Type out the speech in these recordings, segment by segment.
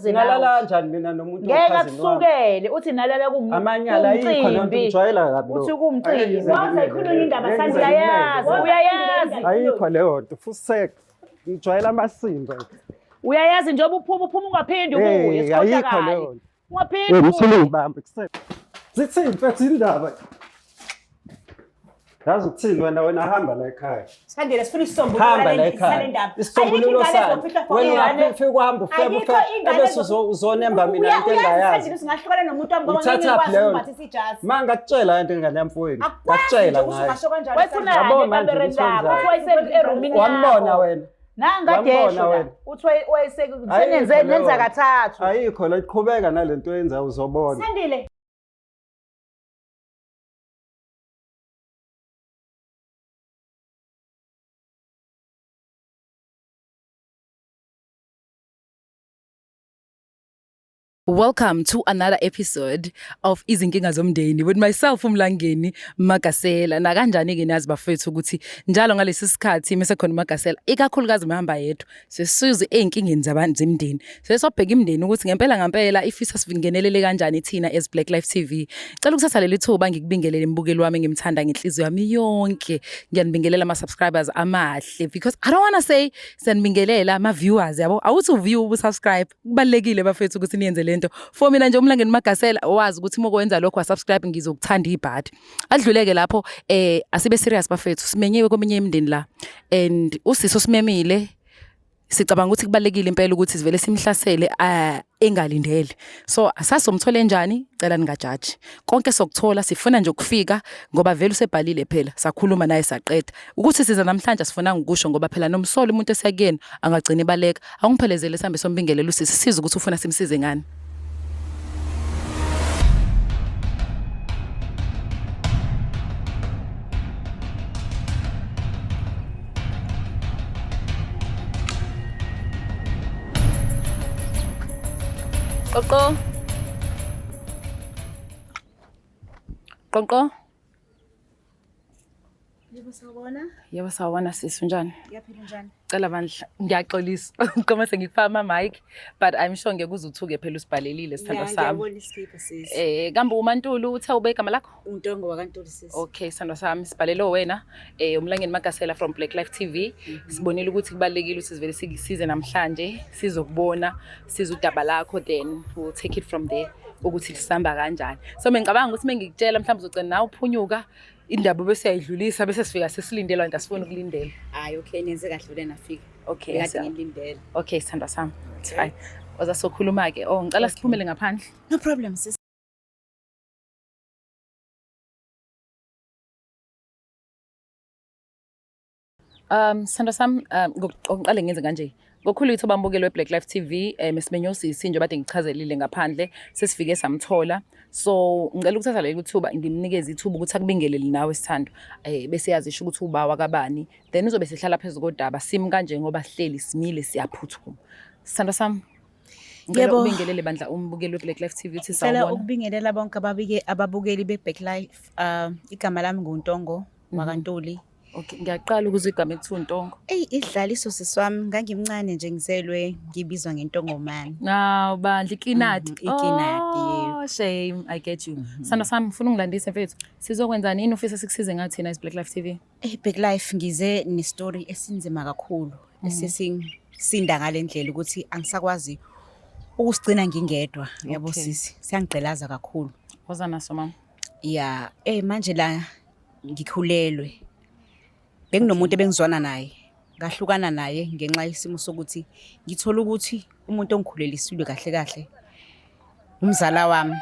Ngalala kanjani mina nomuntu ngeke kusukele uthi nalala amanyala ayikho nonto ngijwayela kabi lo. Uthi kumcimbi. Waze ikhuluma indaba sandiyayazi, uyayazi. Ayikho leyo nto futhi ngijwayela amasiko. Uyayazi njengoba uphuma ungaphindi ubuye sikhohlakala. Ayikho leyo nto. Ungaphindi. Ngizibambe kusele. Zithini mfethu indaba? Yazi ukuthini wena hamba la ekhaya. Sandile sifuna isisombululo hamba la ekhaya. Isisombululo sami. Wena ungafika uhamba ufebe ebese uzonemba mina into engayazi. Sandile singahlukana nomuntu wami ngoba ngeke ngikwazi ukumbathisa ijazi. Manga kutshela into engane yamfowenu. Ngakutshela ngayo. Usungasho kanjani? Wayifuna kamereni lakho. Uthi wayise erumini yakho. Wambona wena. Nangadesho. Uthi wayise nenza kathathu. Ayikho la iqhubeka nalento yenza uzobona. Sandile. Welcome to another episode of Izinkinga Zomndeni with myself uMlangeni Magasela. Na kanjani ke nazi bafethu ukuthi njalo ngalesi sikhathi mase khona uMagasela ikakhulukazi mhamba yethu sesizwe einkingeni zabantu zemndeni. Sesobheka imndeni ukuthi ngempela ifisa sivingenelele kanjani thina as Black Life TV. Cela ukuthatha leli thuba ngikubingelele imbukeli wami ngimthanda ngenhliziyo yami yonke. Ngiyanibingelela ama subscribers amahle because I don't want to say sanibingelela ama viewers yabo. Awuthi uview ubusubscribe. Kubalekile bafethu ukuthi niyenze lento. For mina nje uMlangeni Magasela wazi ukuthi mokwenza lokho wasubscribe ngizokuthanda ibhadi. Adluleke lapho asibe serious bafethu simenyewe kweminye imndeni la and usiso simemile sicabanga ukuthi kubalekile impela ukuthi sivele simhlasele engalindele. So asasomthole njani cela ningajaji. Konke sokuthola sifuna nje ukufika ngoba vele usebhalile phela sakhuluma naye saqeda. Ukuthi siza namhlanje sifuna ngokusho ngoba phela nomsolo umuntu esiyakeni angagcina ibaleka. Angiphelezele sihambe sombingelela usisi siza ukuthi ufuna simsize ngani. Qonqo. Yebo sawubona sisi unjani? Ngiyaphila njani? Cela bandla ngiyaxolisa. Ngikoma sengifama mic but I'm sure ngeke uzuthuke phela usibhalelile sithando sami. Ngiyabona isikipha sisi. Kambe uMantulu uthe ube igama lakho? Untongo wakantuli sisi. Okay sithando sami sibhalele wena uMlangeni Magasela from Black Life TV. Sibonile ukuthi kubalekile ukuthi sivele size namhlanje sizokubona sizudaba lakho then we'll take it from there ukuthi lisamba kanjani. So ngicabanga ukuthi mengikutshela mhlawumbe uzogcina nawe uphunyuka indaba bese yayidlulisa bese sifika sesilindelwa into asifuna ukulindela. Hayi okay nenze kahle ule nafika. Okay Ngikade ngilindele. Okay sithanda sami. It's fine. Waza sokhuluma ke. Ngicela siphumele ngaphandle. No problem sis. Sithanda sami ngokuqala ngenze kanje. Ngokukhulu ithuba bambukeli weBlack Life TV mesimenyo usisi nje bade ngichazelile ngaphandle sesifike samthola. So ngicela ukuthatha leli thuba ngimnikeze ithuba ukuthi akubingelele nawe sithando bese yazisho ukuthi uba wakabani then uzobe sihlala phezulu kodaba simi kanje ngoba sihleli simile siyaphuthuma. Sithando sami ngicela ukubingelele bandla umbukeli weBlack Life TV uthi sawubona. Ngicela ukubingelela bonke ababukeli beBlack Life igama lami nguNtongo wakantuli. Okay ngiyaqala ukuzwa igama ekuthiwa uNtongo. Idlaliso siswami ngangimncane nje ngizelwe ngibizwa ngeNtongomani. Now bandla ikinati. Ikinati yebo. Oh shame I get you. Sithando sami ngifuna ungilandise mfethu. Sizokwenzani ini ufisa sikusize ngathi na iBlack Life TV? Black Life ngize nestory esinzima kakhulu esisinda ngalendlela ukuthi angisakwazi ukusigcina ngingedwa yabo sisi. Siyangicelaza kakhulu. Woza naso mama. Yeah, manje la ngikhulelwe. Benginomuntu ebengizwana naye, ngahlukana naye ngenxa yesimo sokuthi ngithola ukuthi umuntu ongikhulelisile kahle umzala wami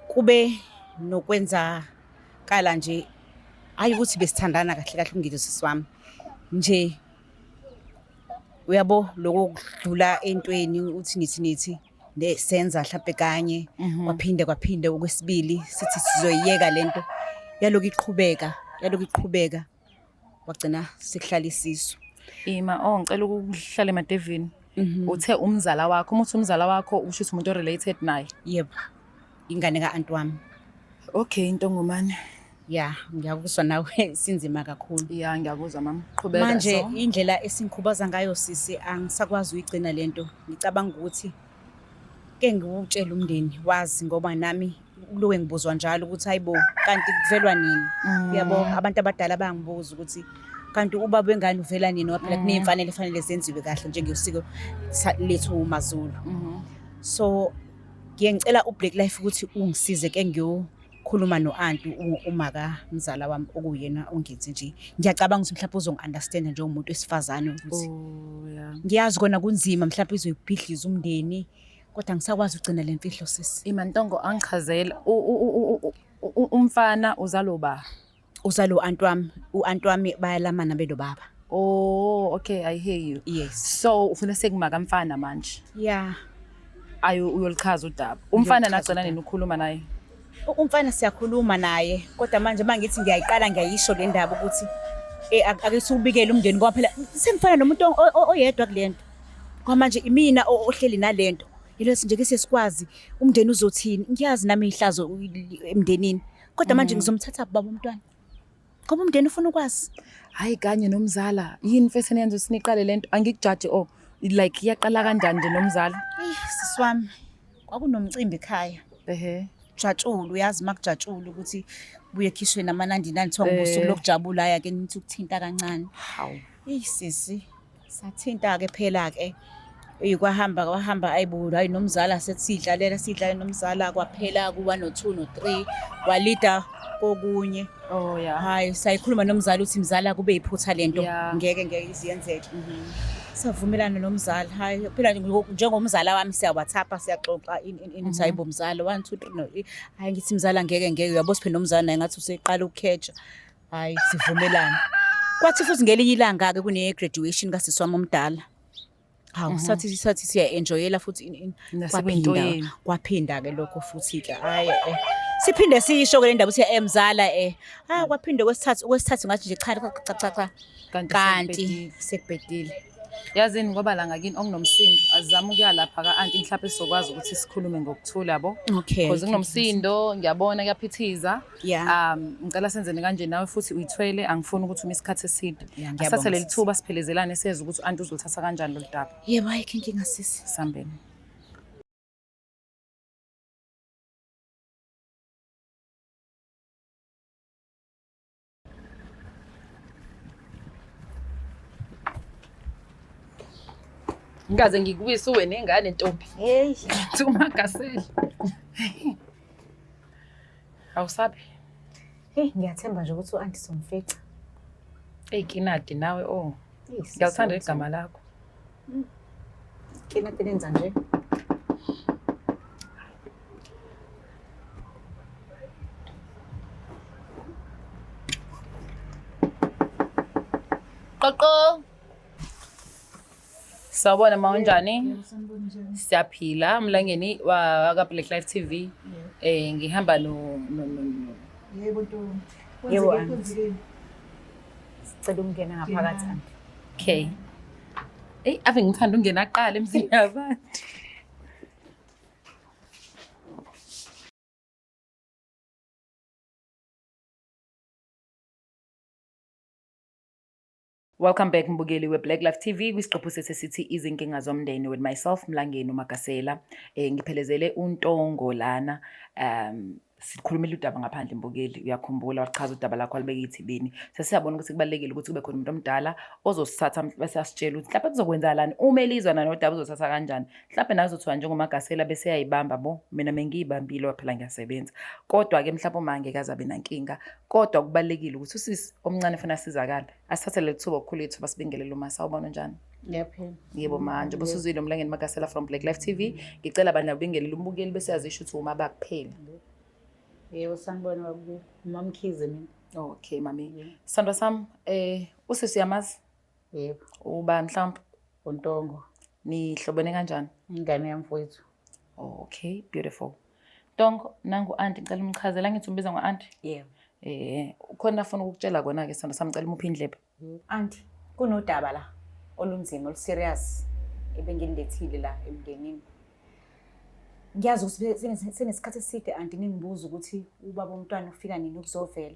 kube nokwenza kala nje ayi ukuthi besithandana kahle umngidi sisiwami nje uyabo lokudlula entweni uthi nithi senza mhlawumbe kanye kwaphinde okwesibili sithi sizoyiyeka lento yaloku iqhubeka wagcina sikuhlala isisu. Ngicela ukuhlala emadevini. Uthe umzala wakho, umuthi umzala wakho usho ukuthi umuntu related naye. Yebo. Ingane kaAnti wami. Okay Ntongomani. Ya, ngiyakuzwa nawe sinzima kakhulu. Ya ngiyakuzwa mama. Qhubeka Manje so. indlela esingikhubaza ngayo sisi angisakwazi uyigcina lento. Ngicabanga ukuthi ke ngiwutshela umndeni wazi ngoba nami kulowe ngibuzwa njalo ukuthi hayibo kanti kuvelwa nini. Uyabo abantu abadala bayangibuza ukuthi kanti ubaba wengane uvela nini ngoba phela kuneyimfanele efanele zenziwe kahle njengesiko lethu uMaZulu. So ngiyengicela uBlack Life ukuthi ungisize ke ngiyokhuluma no-anti umaka mzala wami okuyena ongithi nje. Ngiyacabanga ukuthi mhlawumbe uzongi-understand njengomuntu wesifazane ukuthi ngiyazi kona kunzima mhlawumbe izoyibhidliza umndeni kodwa ngisakwazi ukugcina le mfihlo sisi. Imantongo angichazela umfana uzaloba. Uzalo u-anti wami bayalamana belo baba. Oh, okay, I hear you. Yes. So ufuna sekumaka mfana manje. Yeah. Ayo uyolichaza udaba. Umfana nagcina nini ukukhuluma naye? Umfana siyakhuluma naye kodwa manje mangithi ngiyayiqala ngiyayisho le ndaba ukuthi ake ubikele umndeni ngoba phela sengifana nomuntu oyedwa kulento. Ngoba manje imina ohleli nalento. Yileso nje ke sesikwazi umndeni uzothini. Ngiyazi nami ihlazo emndenini. Kodwa manje ngizomthatha baba umntwana. Ngoba umndeni ufuna ukwazi. Hayi kanye nomzala. Yini mfethu niyenza siniqale lento? Angikujaji like iyaqala kanjani nje nomzala? Sisi wami kwakunomcimbi ekhaya. Jatshulu uyazi makujatshulu ukuthi buye khishwe nama-99 thiwa ngobusuku lokujabula ke nithi ukuthinta kancane. Hawu. Sisi sathinta ke phela ke. Kwahamba ayibulo hayi nomzala sidlalela nomzala kwaphela ku1 no2 no3 walida kokunye. Oh yeah. Hayi sayikhuluma nomzala uthi mzala kube iphutha lento ngeke iziyenzeke. Savumelana nomzala hayi phela njengomzala wami siyawathapha siyaxoxa hayibo mzala 1 2 3 no hayi ngithi mzala ngeke uyabo siphela nomzala naye ngathi useqala ukukheja hayi sivumelana. Kwathi futhi ngelinye ilanga ke kune graduation kasisi wami omdala. Hawu sathi siya-enjoyela futhi kwaphinda ke lokho futhi ke hayi siphinde sisho ke le ndaba uthi mzala kwaphinde kwesithathu ngathi nje cha kanti sekubhedile. Yazini ngoba la ngakini okunomsindo azizama ukuya lapha ka-anti mhlawumbe sizokwazi ukuthi sikhulume ngokuthula yabo. Okay. Because kunomsindo ngiyabona kuyaphithiza. Ngicela senzeni kanje nawe futhi uyithwele angifuni ukuthi uma isikhathi eside. Asathe leli thuba siphelezelane seze ukuthi u-anti uzolithatha kanjani lo daba. Yebo ayikho inkinga sisi. Sambeni. Ngaze ngikuwise uwe nengane ntombi. Hey, uMagasela. Awusabi? hey ngiyathemba nje ukuthi u-anti somfica. Kinadi nawe ngiyalithanda igama lakho. Kinadi nenza nje. Qoqo. Sawubona mawunjani? Siyaphila mlangeni waka Black Life TV. Ngihamba no Yebo ntombi. Yebo Kwenzekile. Sicela ukungena ngaphakathi anti. Okay. Ave ngithanda ungena aqala emzini yabantu. Welcome back mbukeli we-Black Life TV kwisiqephu sesithi izinkinga zomndeni with myself Mlangeni uMagasela. Ngiphelezele untongo lana sikhulumela udaba ngaphandle mbukeli uyakhumbula wachaza udaba lakho alibeke ithibini. Sesiyabona ukuthi kubalekile ukuthi kube khona umuntu omdala ozosithatha bese asitshela ukuthi mhlawumbe kuzokwenzakalani uma elizwana nodaba uzothatha kanjani. Mhlawumbe nazo kuthiwa njengoMagasela bese yayibamba mina mengiyibambile waphela ngiyasebenza. Kodwa ke mhlawumbe uma ngeke azabe nankinga kodwa kubalekile ukuthi usisi omncane funa sizakala asithathe lethuba okukhulu ithuba sibingelele uma sawubona njani. Yebo manje busuzile Mlangeni Magasela from Black Life TV ngicela abantu abingelele umbukeli bese yazisho ukuthi uma bakuphela. Yebo sanibona uMamkhize mina. Okay mami. Sandra Sam usisi yamazi? Yebo. Uba mhlawumbe uNtongo. Nihlobene kanjani? Ingane yamfowethu. Okay, beautiful. Ntongo nangu auntie ngicela umchazela ngithi umbiza ngo-auntie. Yebo. Ukhona afuna ukukutshela kona ke Sandra Sam ngicela umuphi indlebe. Auntie kunodaba la olunzima oluserious ebengilethile la emndenini. Ngiyazi ukuthi senesikhathi eside anti ningibuza ukuthi ubaba umntwana ufika nini ukuzovela.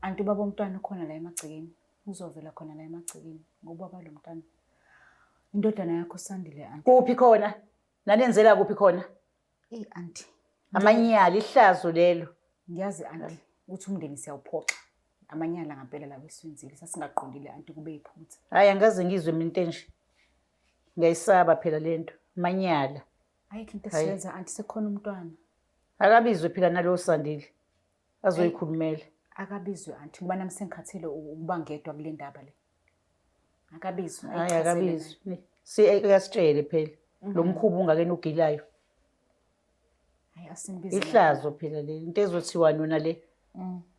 Anti ubaba umntwana khona la emagcekeni. Uzovela khona la emagcekeni ngoba balo mntwana. Indodana yakho Sandile anti. Kuphi khona? Nanenzela kuphi khona? Anti. Amanyala ihlazo lelo. Ngiyazi anti ukuthi umndeni siyawuphoxa. Amanyala ngempela la weswenzile sasingaqondile anti kube iphutha. Hayi angaze ngizwe mina into enje. Ngiyayisaba phela lento. Amanyala. Ayikho into esiyenza anti sekhona umntwana. Akabizwe phela nalo Sandile. Azoyikhulumela. Akabizwe anti ngoba nami sengikhathele ukuba ngedwa kule ndaba le. Akabizwe. Hayi akabizwe. Siyasitshele phela. Lo mkhubu ungakena ugilayo. Hayi asimbize. Ihlazo phela le into ezothiwa nona le.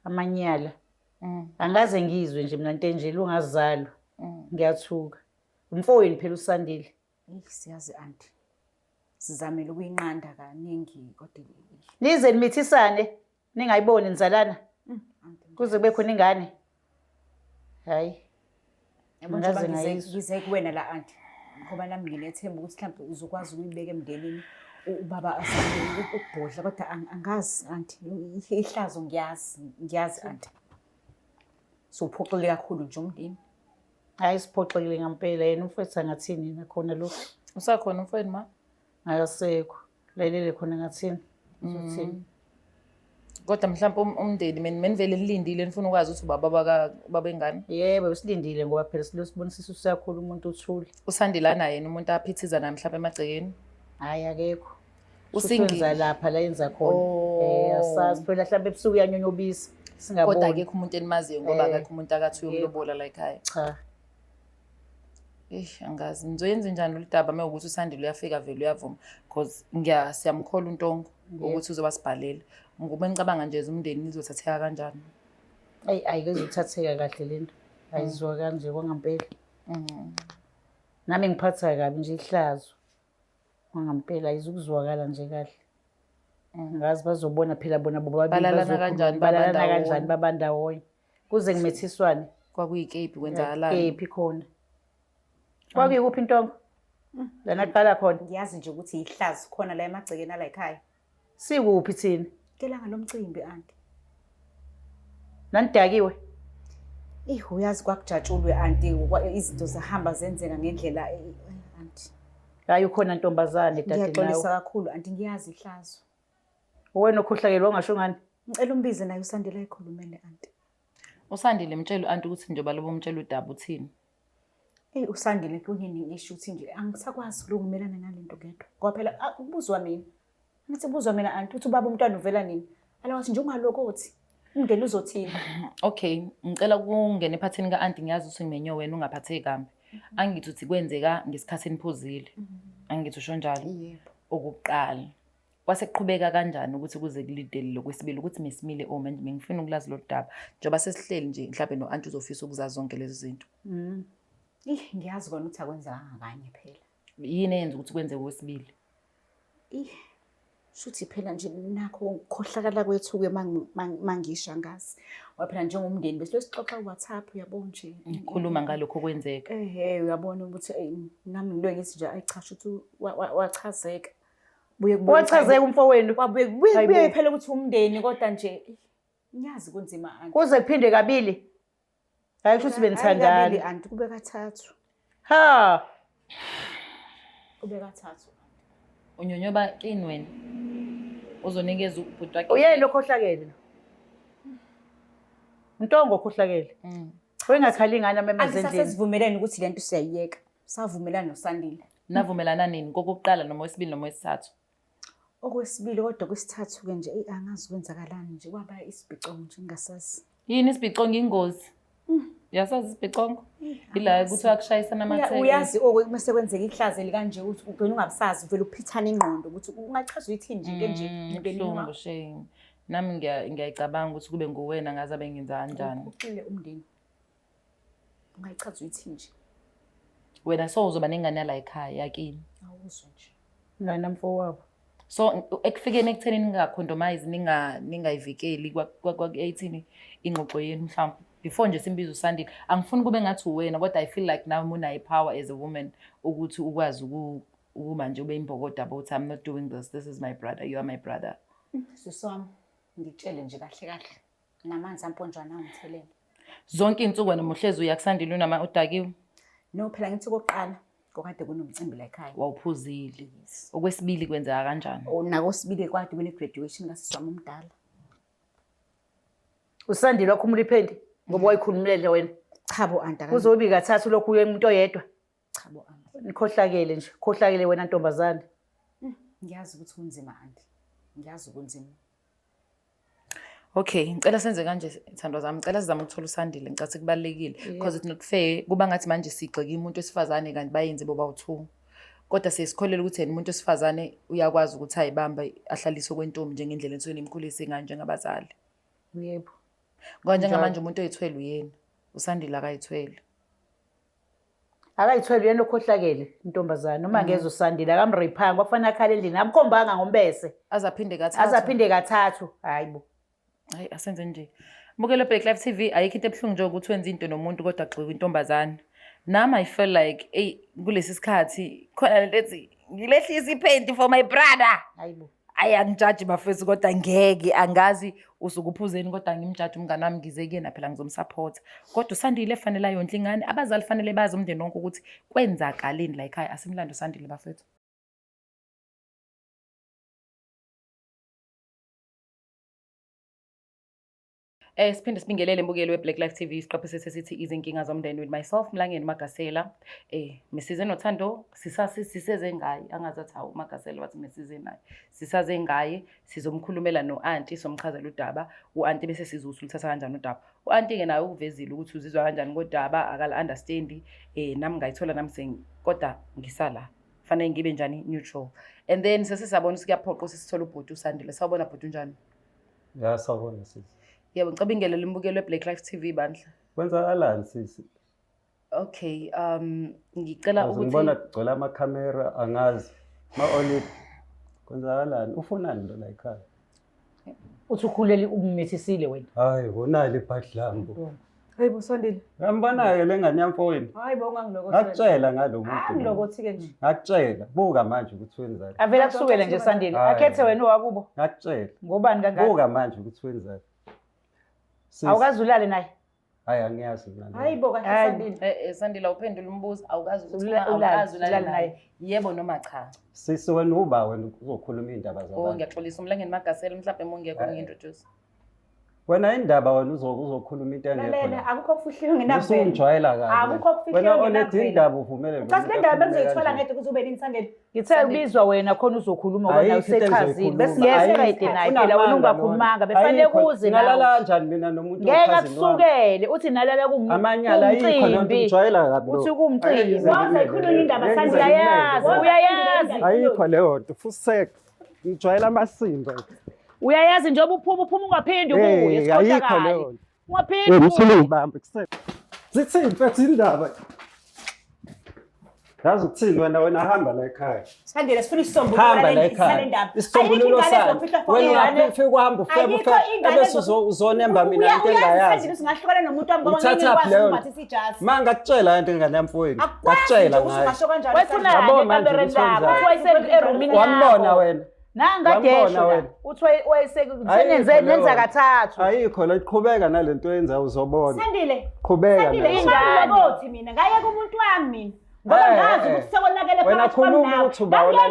Amanyala. Angaze ngizwe nje mina into enje lungazalwa. Ngiyathuka. Umfowenu phela uSandile. Siyazi anti. Sizamela ukuyinqanda kaningi kodwa nize nimithisane ningayiboni nizalana kuze kube khona ingane. Hayi. Yabona ngize kuwena la anti. Ngoba nami nginethemba ukuthi mhlawumbe uzokwazi ukuyibeka emndenini ubaba asabele ukubhodla kodwa angazi anti ihlazo ngiyazi anti. Sophoxile kakhulu nje umndeni. Hayi siphoxile ngempela yena umfowethu angathini nakhona lokho. Usakhona umfowenu ma? Akasekho. Lalele khona ngathini. Uzothini? Kodwa mhlawumbe umndeni menivele nilindile nifuna ukwazi ukuthi ubaba babengane. Yebo besilindile ngoba phela sibonisisa usakhulu umuntu uthule. Usandilana yena umuntu aphithiza na mhlawumbe emagcekeni. Hayi akekho. Usingiza lapha la yenza khona. Asazi phela mhlawumbe ebusuku yanyonyobisa singaboni. Kodwa akekho umuntu enimaziyo ngoba akekho umuntu akathi uyomlobola la ekhaya. Cha. Angazi nizoyenza njani uludaba mewukuthi uSandile uyafika vele uyavuma because siyamkhola uNtongo ukuthi uzoba sibhalela. Ngoba ngicabanga nje umndeni nizothatheka kanjani. Ayikuzothatheka kahle lento. Ayizwa kanje kwangempela. Nami ngiphatha kabi nje ihlazo. Kwangempela ayizukuzwakala nje kahle. Ngazi bazobona phela bona bobabili balalana kanjani babandawonye. Kuze ngimethiswane kwakuyikepi kwenzakalani. Kepi khona. Kwakuyikuphi intongo? Lana qala khona. Ngiyazi nje ukuthi ihlazo khona la emagcekeni ala ekhaya. Sikuphi thina? Kelanga lomcimbi anti. Nanidakiwe? Uyazi kwakujatshulwe anti izinto zahamba zenzeka ngendlela anti. Hayi ukhona ntombazane dadeni nawe. Ngiyaxolisa kakhulu anti ngiyazi ihlazo. Wena okhohlakele ongasho ngani? Ngicela umbize naye uSandile ekhulumele anti. uSandile mtshela anti ukuthi njengoba lobo umtshela udaba uthini. uSandile kunini ngisho ukuthi nje angisakwazi ukumelana nalento ngedwa. Ngoba phela ubuzwa mina. Ngithi ubuzwa mina anti uthi ubaba umntwana uvela nini? Alawathi njengaloko uthi umndeni uzothini. Okay, ngicela ukungena ephathini kaanti ngiyazi ukuthi ngimenyo wena ungaphatheki kambi. Angithi uthi kwenzeka ngesikhathi eniphuzile. Angithi usho njalo. Yebo. Okuqala. Kwase kuqhubeka kanjani ukuthi kuze kulidele lokwesibili ukuthi mesimile manje ngifuna ukulazi lo daba. Njoba sesihleli nje mhlawumbe noanti uzofisa ukuzazi zonke lezi zinto. Ngiyazi kona ukuthi akwenza kangakanye phela. Yini eyenza ukuthi kwenze okwesibili? Shuthi phela nje nakho ukukhohlakala kwethu-ke mangisha ngazi. Ngoba phela njengomndeni bese sixoxa ku-WhatsApp uyabona nje. Ngikhuluma ngalokho kwenzeka. Uyabona ukuthi nami ngilo ngithi nje ayicasha ukuthi wachazeka. Wachazeka umfowenu. Buye phela ukuthi umndeni kodwa nje ngiyazi kunzima anti. Kuze kuphinde kabili. Hayi futhi benithandana. Kabili anti kube kathathu. Ha. Kube kathathu. Unyonyoba kini wena. Uzonikeza ubhuti wakhe. Uyena okhohlakele. Ntongo okhohlakele. Wengakhali ngani amemezendlini. Asasivumelene ukuthi lento siyayiyeka. Savumelana noSandile. Navumelana nini kokuqala noma wesibili noma wesithathu? Okwesibili kodwa kwesithathu ke nje angazi kwenzakalani nje kwaba isibhicongo nje ngingasazi. Yini isibhicongo ingozi? Yasazi isibhicongo? Ila ukuthi akushayisa namatheke. Uyazi mase kwenzeka ihlazo likanje ukuthi ugcina ungabusazi uvela uphithana ingqondo ukuthi ungachaza uyithi nje nje ngibelungu shame. Nami ngiyayicabanga ukuthi kube nguwena ngaze abengenza kanjani. Uqile umndeni. Ungayichaza uyithi nje. Wena so uzoba nengane la ekhaya yakini. Awuzwe nje. Ngani mfowabo. So ekufikeni ekuthenini ningakhondomize ningayivikeli kwa-18 ingxoxo yenu mhlawumbe before nje simbiza uSandile angifuni kube ngathi uwena kodwa I feel like now unayo power as a woman ukuthi ukwazi ukuma nje ube imbokodo about I'm not doing this is my brother, you are my brother. Siswami ngitshele nje kahle kahle namanzi amponjwana angithelele. Zonke iy'nsuku wena uhlezi uyakusandile unama udakiwe? No, phela ngithi kokuqala kokade kunomcimbi la ekhaya. Wawuphuzile. Okwesibili kwenzeka kanjani? Nakosibili kwade kune-graduation kasisi wami omdala. Usandile wakhumula iphendi ngoba wayikhulumulele wena. Chabo anta. Kuzobi kathathu lokhu uye umuntu oyedwa. Chabo anta. Nikhohlakele nje. Khohlakele wena ntombazane. Ngiyazi ukuthi kunzima anti. Ngiyazi kunzima. Okay, ngicela senze kanje Thandwa zami. Ngicela sizame ukuthola uSandile. Ngicathi kubalekile because it's not fair. Kuba ngathi manje sigxeke umuntu wesifazane kanti bayenze boba u2. Kodwa sesikholela ukuthi yena umuntu wesifazane uyakwazi ukuthi ayibamba ahlalise kwentombi njengendlela ensukwini imkhulisi ingane njengabazali. Yebo. Ngoba njengamanje umuntu oyithwele uyena. uSandile akayithwele. Akayithwele yena okhohlakele intombazane noma ngeze uSandile akamriphanga kwafanele akhale endlini amkhombanga ngombese Azaphinde kathathu hayibo. Hayi asenze nje. Bukela Black Life TV ayikho into ebuhlungu nje ukuthi wenza into nomuntu kodwa agxeka intombazane. Nami I feel like kulesi sikhathi khona lento ethi ngilehlisa ipaint for my brother. Hayibo. Ayangijudge bafethu kodwa ngeke angazi usukuphuzeni kodwa ngimjudge umngane wami ngize kuyena phela ngizomsupport. Kodwa uSandile efanele ayondla ingane abazali fanele bazi umndeni wonke ukuthi kwenzakaleni la ekhaya asimlando uSandile bafethu. Siphinde sibingelele mbukeli weBlack Life TV isiqephu sesithi izinkinga zomndeni with myself Mlangeni Magasela. Mesize noThando siseze ngaye angazathi hawu Magasela wathi mesize naye. Sisaze ngaye sizomkhulumela noAunty somchazela udaba. uAunty bese sizusuthatha kanjani udaba. uAunty ke naye uvezile ukuthi uzizwa kanjani ngodaba akala understand nami ngayithola nami kodwa ngisala. Fanele ngibe njani neutral. And then sesisabona sikuyaphoqa sisithola ubhuti uSandile. Sawubona bhuti unjani? Ya sawubona sisi. Yebo ngicela ingele mbukelo weBlack Life TV bandla. Kwenzakalani sisi? Okay, ngicela ukuthi ngibona kugcwele amakhamera angazi. Ma-oli kwenzakalani? Ufunani lo la ekhaya? Uthi ukhuleli umethisile wena. Hayi, wonali ibhadlambu. Hayibo Sandile. Ngambona-ke le ngane yamfowini. Hayibo ungangiloko. Ngakutshela ngalo muntu. Angilokothi-ke nje. Ngakutshela. Buka manje ukuthi wenzani. Avela kusukela nje Sandile. Akhethe wena owakubo. Ngakutshela. Ngobani kangaka? Buka manje ukuthi wenzani. Awukazi ulale naye? Hayi angiyazi mina. Hayibo kahle Sandile. Sandile uphendula umbuzo awukazi ukuthi awukazi ulale naye. Yebo noma cha. Sisi wena uba wena uzokhuluma indaba zabantu. Ngiyaxolisa Mlangeni Magasela mhlawumbe mongekho ngi-introduce. Wena indaba wena uzokhuluma into engekho. Lalela akukho okufihlile ngenabelo. Usungijwayela kabi. Akukho okufihlile ngenabelo. Wena onethi indaba uvumele. Ucathi le ndaba bengizoyithola ngede ukuthi ube ninsandele. Ngithe ubizwa wena khona uzokhuluma ngoba usechazile. Bese ngiyese right naye phela wena ungakhulumanga befanele kuze nawe. Ngalala kanjani mina nomuntu ngeke akusukele uthi nalala kumcimbi. Amanyala ayikho nento ujwayela kabi lo. Uthi kumcimbi. Waze ikhuluma indaba Sandile. Uyayazi. Ayikho leyo nto fusek. Ngijwayela amasimba. Uyayazi njengoba uphuma ungaphindi kuye sikhohlakala. Ungaphindi. Usulibambe kusema. Zithini mfethu indaba? Yazi ukuthini wena hamba la ekhaya. Sandile sifuna isisombululo hamba la ekhaya. Isisombululo sani? Wena ungafika uhamba ufebe ebese uzonemba mina into engayazi. Sandile singahlukana nomuntu wami ngoba ngeke ngikwazi ukubathi sijazi. Manga ngakutshela into engane yamfowini. Ngakutshela ngayo. Wayefuna ekamereni lakho. Uthi wayese erumini. Wambona wena. Nangadesho uthi wayesenenza kathathu. Ayikho la iqhubeka nalento yenza uzobona. Sandile. Qhubeka. Sandile ingane bothi mina ngaye kumuntu wami mina. Ngoba ngazi ukuthi sekonakele phakathi wena khuluma ukuthi ubawona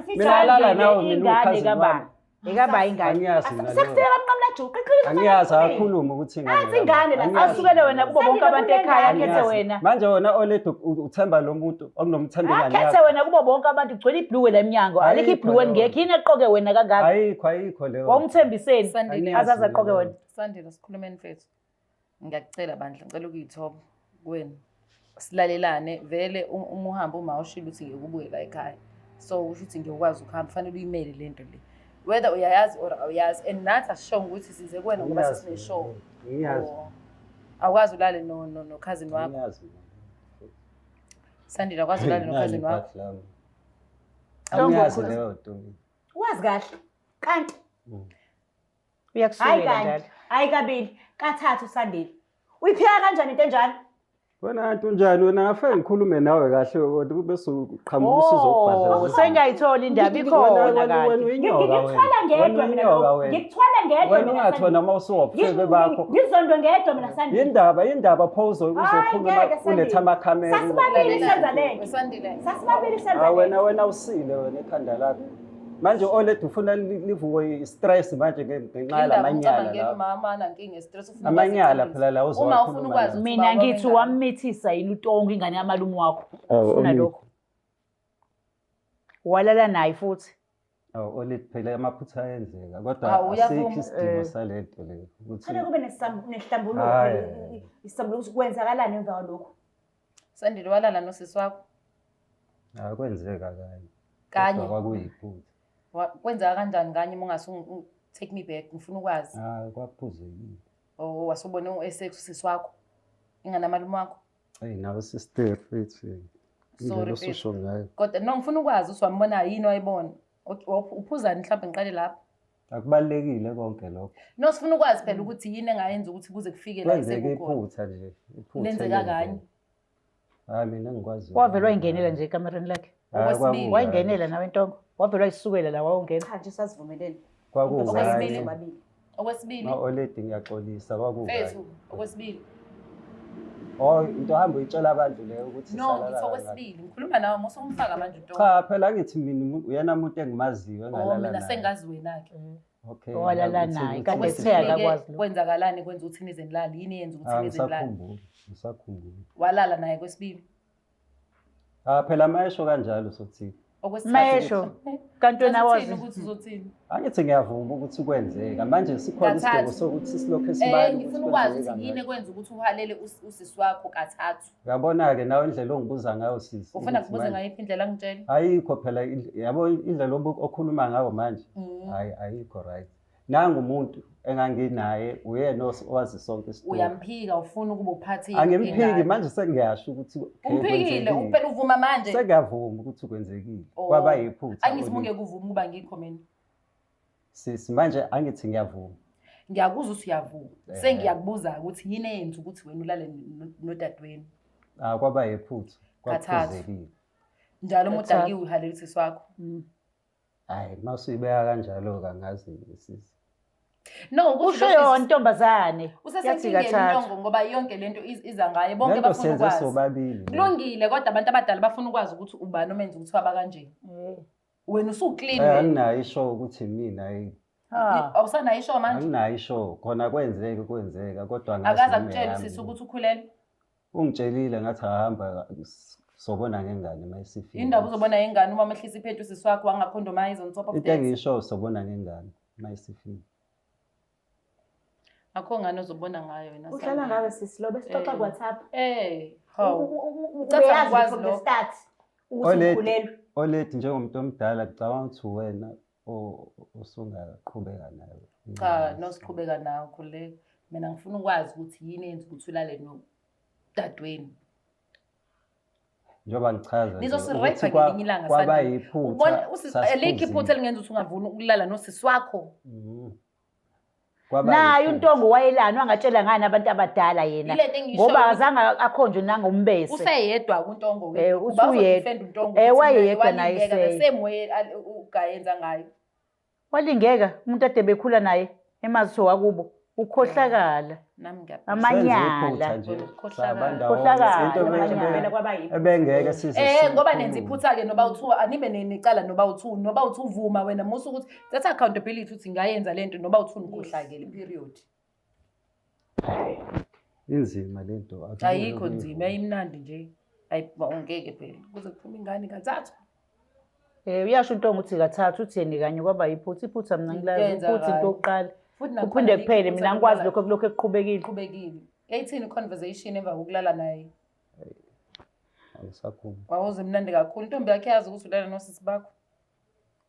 mina lala nawe mina ukhazi kabani ekaba ingane angiyazi mina sekufika kamnqamla juqu iqhilisa angiyazi akakhuluma ukuthi ingane ingane la asukele wena kubo bonke abantu ekhaya akhethe wena manje wena oledi uthemba lo muntu okunomthembo ngani akhethe wena kubo bonke abantu ugcwele ibhluwe la eminyango alikho ibhluwe ngeke yini eqoke wena kangaka ayikho leyo wamthembiseni azaza eqoke wena Sandile sikhulumeni mfethu ngiyakucela bandla ngicela ukuyithoba kuwena silalelane vele umuhamba uma ushilo uthi ngikubuye la ekhaya so usho ukuthi ngiyokwazi ukuhamba fanele uyimele lento le whether uyayazi or awuyazi and nathi asisho ukuthi size kuwena ngoba sisine show ngiyazi awukwazi ulale no cousin wakho ngiyazi Sandile akwazi ulale no cousin wakho angiyazi leyo nto wazi kahle kanti uyakusukela njalo hayi kabili kathathu Sandile uyiphika kanjani into enjalo Wena antu njani wena ngafike ngikhulume nawe kahle kodwa bese uqhamuka usizo ukubhadla. Sengayithola indaba ikhona kanti. Ngikuthwala ngedwa mina lokho. Ngikuthwala ngedwa mina. Wena ungathona uma usuwabufeke bakho. Ngizondo ngedwa mina Sandile. Indaba phozo uzokhuluma uletha amakhamera. Sasibabili senza lento. Sasibabili senza lento. Wena usile wena ekhanda lakho. Manje olethe ufuna livuke i-stress manje ngenxa yalamanyala la. Amanyala phela la uzokhuluma. Mina ngithi wamithisa yini uTongo ingane yamalume wakho. Ufuna lokho. Walala naye futhi. Olethe phela amaphutha ayenzeka kodwa asikho isidingo salento le ukuthi Khona kube nesihlambulo isihlambulo kwenzakalani emva kwalokho. Sandile walala nosisi wakho. Kwenzeka kanye kwakuyiphutha. Kwenzeka kanjani kanye uma ungase take me back ngifuna ukwazi. Kwaphuzekile. Wasubona esexusisi wakho ingane amalume wakho. Nawe sister futhi. Sorry usho ngayo. Kodwa no ngifuna ukwazi usiwambona yini wayibona. Uphuzani mhlawumbe ngiqale lapha. Akubalekile konke lokho. No sifuna ukwazi phela ukuthi yini engayenza ukuthi kuze kufike la isekukhona. Iphutha nje. Lenzeka kanye. Mina ngikwazi. Wavelwa ingenela nje ekamereni lakhe. Okwesibili wayingenela nawe Ntongo. Wavelwa isukela la wawungena. Cha nje sasivumelene. Okwesibili. Oledi ngiyaxolisa Fethu okwesibili. Into hamba uyitshela abantu leyo ukuthi no ngithi okwesibili ngikhuluma nawe mose ungifaka manje Ntongo. Cha phela ngithi mina uyena umuntu engimaziyo engalala naye. Mina sengazi wena ke. Okay. Walala naye kanti sitheka kwazi lo. Kwenzakalani kwenza ukuthi nize nilali yini yenza ukuthi nize nilali. Ngisakhumbula. Walala naye kwesibili. Phela mayesho kanjalo sokuthi. Mayesho kanti wena wazi ukuthi uzothini. Angithi ngiyavuma ukuthi kwenzeka manje sikhona isidingo sokuthi silokho esibani. Ngifuna ukwazi ukuthi yini ekwenza ukuthi uhalele usisi wakho kathathu. Uyabona ke nawe indlela ongibuza ngayo sisi. Ufuna kubuza ngayo indlela ngitshela? Ayikho phela yabo indlela okhuluma ngayo manje. Ayikho right. Nanga umuntu enganginaye uyena owazi sonke isidingo. Uyamphika ufuna ukuba uphathile. Angimphiki manje sengiyasho ukuthi umphikile uphela uvuma manje. Sengiyavuma ukuthi kwenzekile. Kwaba yiphutha. Angithi munge kuvuma ukuba ngikho mina. Sisi manje angithi ngiyavuma. Ngiyakuzwa ukuthi uyavuma. Sengiyakubuza ukuthi yini eyenza ukuthi wena ulale nodadweni. Kwaba yiphutha. Kwaphuzekile. Njalo umuntu akiuhalela usisi wakho. Hayi masuyibeka kanjalo kangazi sisi. No usho yona ntombazane usesenkingeni Ntongo ngoba yonke lento iza ngaye bonke bafuna ukwazi. Kulungile kodwa abantu abadala bafuna ukwazi ukuthi ubani omenza ukuthi waba kanjeni. Wena usuclean wena. Anginayo isho ukuthi mina awusanayo isho manje. Anginayo isho khona kwenzeka kodwa ngazi. Akaza kutshela sisi ukuthi ukhulele. Ungitshelile ngathi ahamba sobona ngengane mayisifika. Indaba uzobona ngengane uma mehlisa iphethu usisi wakho wangakhondomize on top of that. Into engisho sobona ngengane mayisifika. Akho ngane uzobona ngayo wena. Uhlala ngawe sisi lo besixoxa ku WhatsApp. Ucatha ukwazi lo start ukuthi ukhulelwe. Oledi njengomuntu omdala ngicabanga ukuthi wena usungaqhubeka nayo. Cha nosiqhubeka nawe khuleka. Mina ngifuna ukwazi ukuthi yini yenza ukuthi ulale nodadweni. Njoba ngichaza nizosirepha ngelinye ilanga kwaba yiphutha. Ubona elikho iphutha elingenza ukuthi ungavuni ukulala nosisi wakho. Nayo uNtongo wayelana wangatshela ngani abantu abadala yena ngoba azange akhonjwe nangombese. Useyedwa kuNtongo uba uzodefend uNtongo. Wayeyedwa naye semoye ugayenza ngayo. Walingeka umuntu ade bekhula naye emaziso wakubo ukhohlakala. Amanyala. Ebengeke size. Ngoba nenza iphutha ke noba uthu anibe necala noba uthu uvuma wena musu ukuthi that accountability uthi ngayenza lento noba uthu nikhohlakele period. Inzima lento. Ayikho nzima ayimnandi nje. Ayibongeke phela kuze kuphume ingane kathathu. Uyasho uNtongo uthi kathathu uthi yena kanye kwaba iphutha mina ngilazi futhi into yokuqala. Uphinde kuphele mina ngikwazi lokho ekuqhubekile. 18 conversation emva kokulala naye. Angisakhuluma. Wawuze mnandi kakhulu intombi yakhe yazi ukuthi ulala nosisi bakho.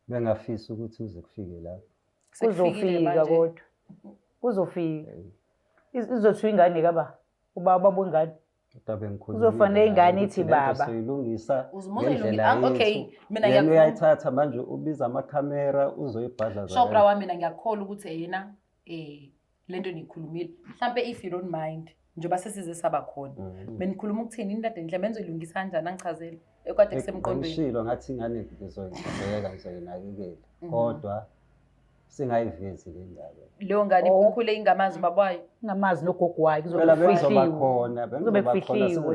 Bengafisa ukuthi uze kufike lapho. Kuzofika kodwa. Kuzofika. Izothiwa ingane kaba ubaba bongane. Uzofanele ingane ithi baba. Soyilungisa ngendlela okay mina ngiyayithatha manje ubiza amakhamera uzoyibhadla zayo. Shopra wami mina ngiyakholwa ukuthi yena lento nikhulumile. Mhlambe if you don't mind njengoba sesize saba khona benikhuluma ukuthini indade enhle benzoyilungisa kanjani angichazele ekade kusemqondweni ngishilo ngathi ingane ngizoyibheka ngizoyinakekela kodwa singayivezi le ndaba leyo ngane ikhule ingamazi babayo ingamazi nogogo wakhe kuzoba khona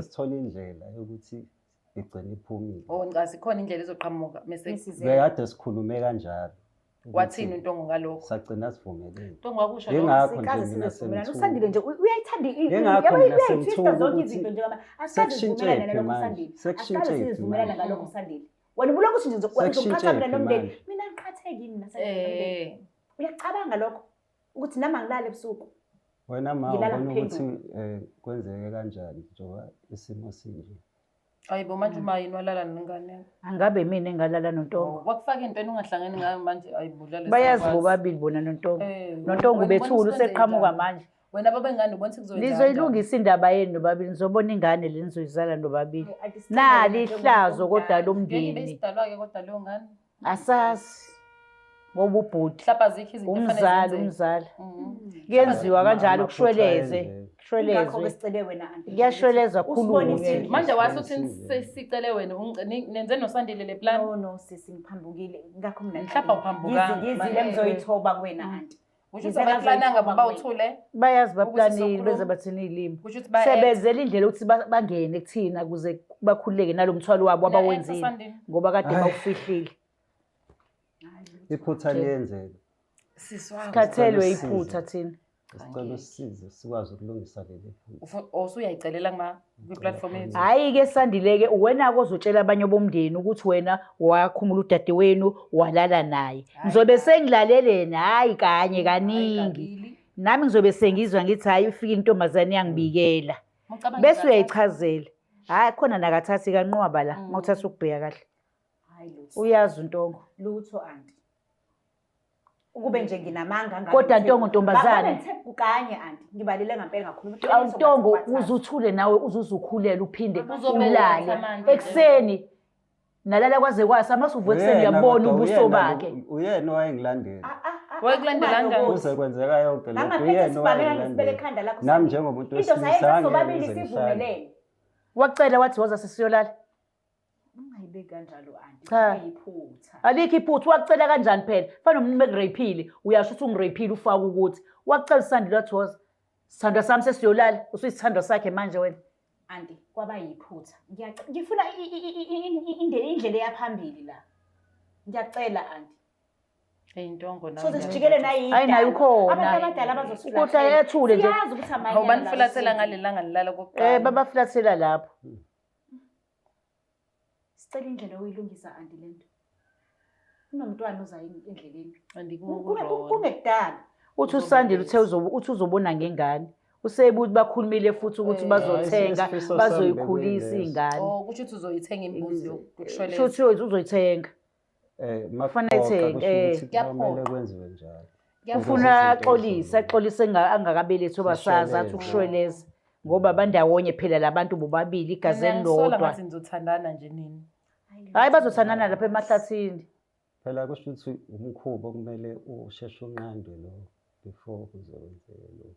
sesithola indlela yokuthi igcine iphumile ngicasi khona indlela ezoqhamuka message bekade sikhulume kanjalo wathini uNtongo ngalokho sagcina sivumelene Ntongo wakusho ngakho nje mina sivumelana uSandile nje uyayithanda uyayithanda zonke izinto njengoba asikazivumelana nalokho uSandile sivumelana ngalokho uSandile wena ubuloko ukuthi nje ngizoqhatha mina nomndeni mina ngiqhatheki mina Sandile uyacabanga lokho ukuthi nama ngilala ebusuku wena ma ubona ukuthi kwenzeke kanjani njengoba isimo sinje ayibo manje uma yini walala nengane angabe mina engalala noNtongo wakufaka into enungahlangani ngayo manje ayibudlala bayazi bobabili bona noNtongo noNtongo bethula useqhamuka manje wena babengane ubona ukuthi kuzoyenza lizoyilungisa indaba yenu nobabili nizobona ingane lenizoyizala nobabili nali ihlazo kodwa lomndeni besidalwa-ke kodwa leyo ngane asasi ngoba ubhuti mhlawumbe azikho izinto umzala kuyenziwa kanjalo kushweleze kuyashweleza kakhulu manje wasuthi sicele wena nenze noSandile le plan no sisi ngiphambukile ngakho mina mhlawumbe uphambukanga ngizile ngizoyithoba kuwena anti ukuthi abaplananga bawuthule bayazi baplanile beze bathini izilimi sebenzela indlela ukuthi bangene kuthina kuze bakhululeke nalomthwalo wabo abawenzile ngoba kade bawufihlile iphutha liyenzeka sikhathelwe iphutha thina sicela usize sikwazi ukulungisa leli phutha usuyayicelela kwi-platform yethu hayi-ke Sandile-ke wena ozotshela abanye bomndeni ukuthi wena wakhumula udade wenu walala naye ngizobe sengilaleleni hayi kanye kaningi nami ngizobe sengizwa ngithi hayi ufike intombazane yangibikela bese uyayichazela hayi khona nakathathi kanqwaba la uma uthatha ukubheka kahle uyazi uNtongo lutho anti ukube nje nginamanga kodwa Ntongo ntombazane kanye anti ngibalile ngempela ngakhuluma Ntongo uzuthule nawe uzuzukhulela uphinde ulale ekseni nalala kwaze kwasa masuvuka ekseni uyabona ubuso bakhe uyena owayengilandela wakulandela kanjani kuze kwenzeka yonke lento uyena owayengilandela nami njengomuntu wesilisa sobabili sivumelene wacela wathi woza sisiyolala ungayibeki kanjalo anti cha iphutha alikho iphutha wacela kanjani phela fana umuntu bekurapile uyasho ukuthi ungirapile ufaka ukuthi wacela uSandile wathi woza sithandwa sami sesiyolala usuyisithandwa sakhe manje wena anti kwaba yiphutha ngifuna indlela yaphambili la ngiyacela anti Ntongo nawe so sijikele nayi hayi nayo ukhona abantu abadala bazosifula ukuthi ayethule nje siyazi ukuthi amanye awubanifulathela ngalelanga nilala kokuqala babafulathela lapho sicela indlela oyilungisa anti lento unomntwana oza endleleni andikukho kungekudala uthi uSandile uthi uzobona ngengane usebuthi bakhulumile futhi ukuthi bazothenga bazoyikhulisa ingane kusho ukuthi uzoyithenga imbuzi yokushweleza kusho ukuthi uzoyithenga kumele kwenziwe njalo ufuna axolise angakabelethi obasazi athi ukushweleza ngoba bandawonye phela labantu bobabili igazeni lodwa ngathi nizothandana nje nini hayi bazothandana lapha emahlathini phela kusho ukuthi umkhuba okumele usheshe unqandwe lo before kuzokwenzeka lo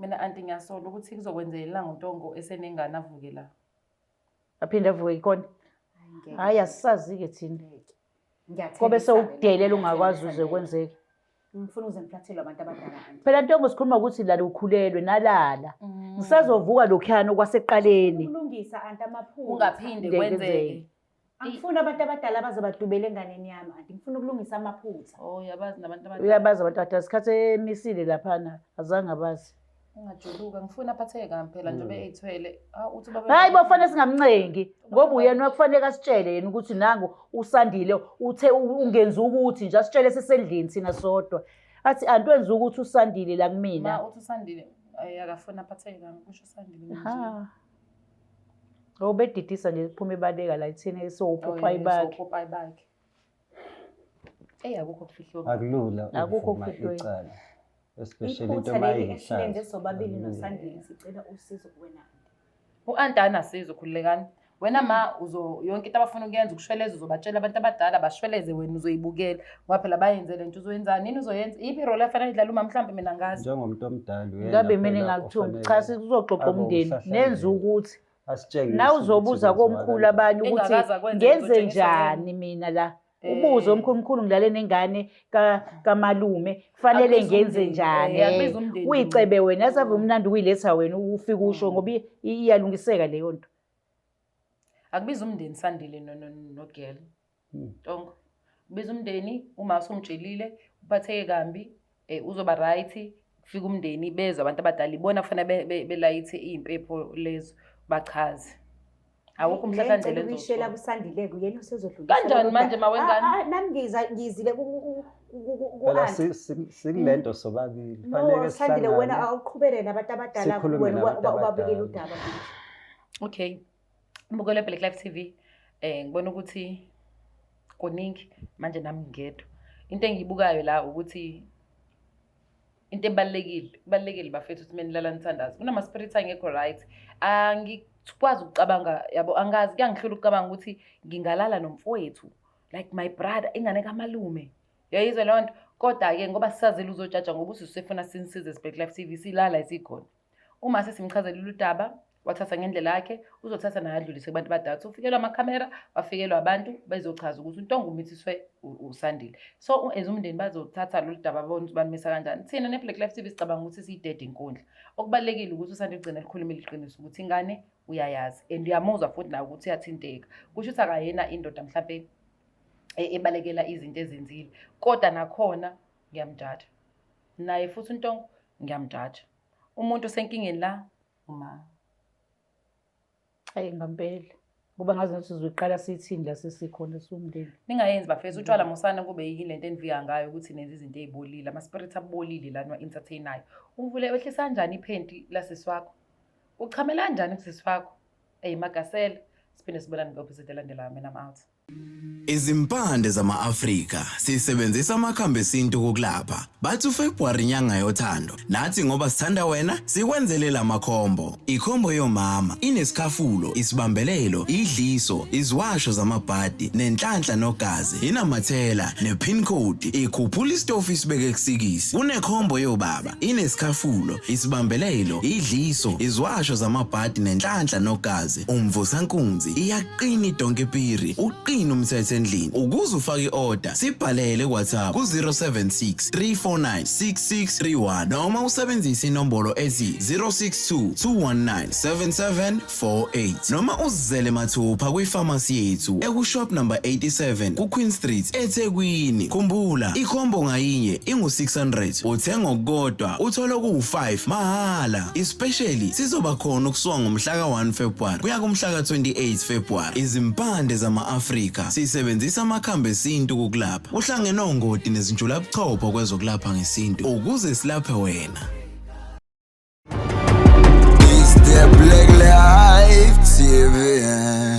mina anti ngiyasola ukuthi kuzokwenzela ngoNtongo esenengane avuke la aphinde avuke ikona hayi asisazi-ke thina kobe sewukudelela ungakwazi uze kwenzeke ngifuna uze ngiflathelwe abantu abadala phela Ntongo sikhuluma ukuthi lala ukhulelwe nalala ngisazovuka lokhuyana kwaseqaleni ukulungisa anti amaphutha ungaphinde kwenzeke angifuni abantu abadala baze badubele enganeni yami anti ngifuna ukulungisa amaphutha uyabazi nabantu abadala uyabazi abantu abadala sikhathi emisile laphana azange abazi ungajuluka ngifuna aphatheke kambi phela njengoba eyithwele uthi baba hayi bafane singamncengi ngoba uyena kufanele asitshele yena ukuthi nangu uSandile uthe ungenza ukuthi nje asitshele sesendlini thina sodwa athi antwenza ukuthi uSandile la kumina uthi uSandile akafuna aphatheke kambi kusho uSandile nje obedidisa nje kuphuma ibaleka la ithini esopophayi bakhe akukho kufihlwa akulula akukho kufihlwa especially into mayihlazo sobabili noSandile sicela usizo kuwena uAntana asizo khululekani wena ma yonke into abafuna ukuyenza ukushweleza uzobatshela abantu abadala bashweleze wena uzoyibukela ngoba phela bayenze lento uzoyenzani nini uzoyenza iphi irole afanele idlala uma mhlawumbe mina ngazi njengomuntu omdala ngabe mina ngakuthuka cha sikuzoxoxa umndeni nenza ukuthi na uzobuza komkhulu abanye ukuthi ngenze njani mina la ubuze omkhulu ngilale nengane kamalume kufanele ngenze njani uyicebe wena asave umnandi uyiletha wena ufike usho ngoba iyalungiseka leyo nto akubiza umndeni Sandile nogel Ntongo kubiza umndeni uma usumtshelile uphatheke kambi uzoba right kufika umndeni beza abantu abadala ibona kufanele belayithe impepho lezo bachaze awukho umhlahlandlela ezobishela kuSandile kuyena usezodlula kanjani manje mawengane nami ngizile phela sikulento sobabili fanele Sandile wena awuqhubele nabantu abadala wena wababikela udaba okay mbukele Black Life TV ngibona ukuthi kuningi manje nami ngedwa into engiyibukayo la ukuthi into ebalekile bafethu ukuthi menilala nithandaza kunama spirit angekho right angikwazi ukucabanga yabo angazi kuyangihlula ukucabanga ukuthi ngingalala nomfowethu like my brother ingane kamalume yayizwe leyo nto kodwa ke ngoba sisazela uzojaja ngoba usifuna sinisize Black Life TV silala isikhona uma sesimchazela udaba wathatha ngendlela yakhe uzothatha naye adlulise kubantu badala ufikelwa amakhamera wafikelwa abantu bezochaza ukuthi uNtongo umithiswe uSandile so as umndeni bazothatha lo daba babona ukuthi banimisa kanjani thina neBlack Life TV sicabanga ukuthi siyidede inkundla okubalekile ukuthi uSandile ugcina likhuluma iqiniso ukuthi ingane uyayazi and uyamuzwa futhi nawe ukuthi uyathinteka kusho ukuthi akayena indoda mhlawumbe ebalekela izinto ezenzile kodwa nakhona ngiyamjaja naye futhi uNtongo ngiyamjaja umuntu osenkingeni la uma hayi ngempela kuba ngazi ukuthi sizoqala sithini la sesikhona somndeni ningayenzi bafethu utshwala musana kube yilento enivika ngayo ukuthi nenze izinto ezibolile ama spirit abolile lana wa entertainayo uvule wehlisa kanjani iphenti laseswakho uchamela kanjani kuseswakho Magasela siphinde sibonane ngo-episode elandelayo mina I'm out. Izimpande zama-Afrika sisebenzisa amakhambi esintu kokulapha. Bathi uFebruary inyanga yothando. Nathi ngoba sithanda wena, sikwenzele la makhombo. Ikhombo yomama inesikhafulo, isibambelelo, idliso, iziwasho zamabhadi, nenhlanhla nogazi, inamathela, nepin code, ikhuphula istofu isibeke kusikisi. Kunekhombo yobaba, inesikhafulo, isibambelelo, idliso, iziwasho zamabhadi, nenhlanhla nogazi. Umvusankunzi iyaqina idonke piri. Uqina umthetho endlini ukuze ufake i-order sibhalele WhatsApp ku-076 349 6631 noma usebenzise inombolo ethi 062 219 7748 noma uzizele mathupha kwifamasi yethu ekushop number 87 kuQueen Street eThekwini. Khumbula ikhombo ngayinye ingu600 uthenga okukodwa uthola ku5 mahala. Especially sizoba khona ukusuka ngomhla ka1 February kuya kumhla ka28 February. Izimpande zama-Afrika sisebenzisa amakhambi esintu kokulapha. Uhlangene ongoti nezinjulabuchopho kwezokulapha ngesintu ukuze silaphe wena. It's the Black Life TV.